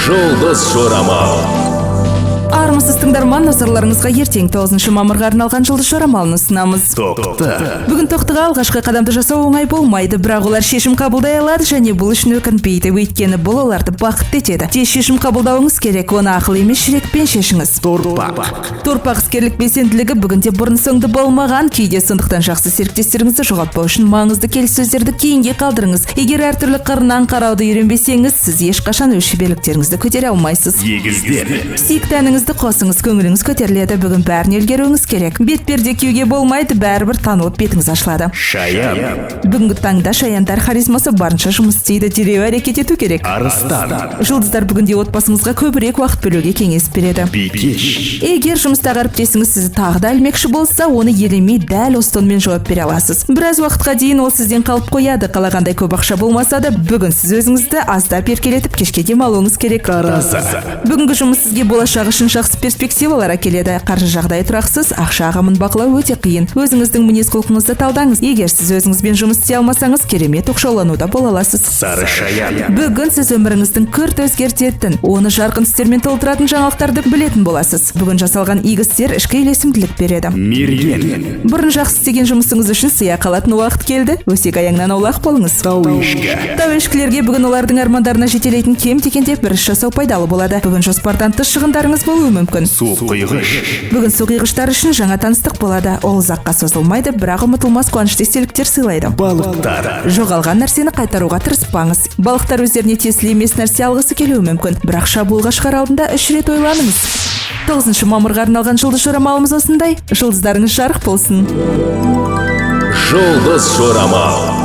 Жұлдыз жорамал. Армысыз тыңдарман, назарларыңызға ертең 9 мамырға арналған жұлдыз жорамалын ұсынамыз. Бүгін тоқтыға алғашқы қадамды жасау оңай болмайды, бірақ олар шешім қабылдай алады және бұл үшін өкінбейді, өйткені бұл оларды бақытты етеді. Тез шешім қабылдауыңыз керек, оны ақыл емес жүрекпен шешіңіз. Торпақ іскерлік белсенділігі бүгінде бұрын-соңды болмаған кейде, сондықтан жақсы серіктестеріңізді жоғалтпау үшін маңызды келіссөздерді кейінге қалдырыңыз. Егер әртүрлі қырынан қарауды үйренбесеңіз, сіз ешқашан өз шеберліктеріңізді көтере алмайсыз. Сүйікті әніңізді қосыңыз, көңіліңіз көтеріледі, бүгін бәріне үлгеруіңіз керек. Бетперде киюге болмайды, бәрібір танылып бетіңіз ашылады. Бүгінгі таңда шаяндар харизмасы барынша жұмыс істейді, дереу әрекет ету керек. Жұлдыздар бүгінде отбасыңызға көбірек уақыт бөлуге кеңес береді. Егер жұмыстағы әріптесіңіз сізді тағы да ілмекші болса, оны елемей дәл осы тонмен жауап бере аласыз. Біраз уақытқа дейін ол сізден қалып қояды, қалағандай көп ақша болмаса да, бүгін сіз өзіңізді аздап еркелетіп кешке демалуыңыз керек. Бүгінгі жұмыс сізге болашақ үшін жақсы перспективалар әкеледі. Қаржы жағдайы тұрақсыз, ақша ағымын бақылау өте қиын. Өзіңіздің мінез-құлқыңызды талдаңыз. Егер сіз өзіңізбен жұмыс істей алмасаңыз, керемет оқшаулануда бола аласыз. Бүгін сіз өміріңіздің күрт өзгертетін, оны жарқын түстермен толтыратын жаңалықтарды білетін боласыз. Бүгін жасалған игі істер ішкі үйлесімділік береді. Бұрын жақсы істеген жұмысыңыз үшін сыйақы алатын уақыт келді. Өсек аяңнан аулақ болыңыз. Тәуелшілерге бүгін олардың армандарына жетелейтін кем дегенде бір іс жасау пайдалы болады. Бүгін жоспардан тыс шығындарыңыз болуы мүмкін. Бүгін су құйғыштар үшін жаңа таныстық болады. Ол ұзаққа созылмайды, бірақ ұмытылмас қуанышты естеліктер сыйлайды. Жоғалған нәрсені қайтаруға тырыспаңыз. Балықтар өздеріне тиесілі емес нәрсе алғысы келуі мүмкін, бірақ шабуылға шығар алдында 3 рет ойланыңыз. 9 мамырға арналған жұлдыз жорамалымыз осындай. Жұлдыздарыңыз жарық болсын. Жұлдыз жорамал.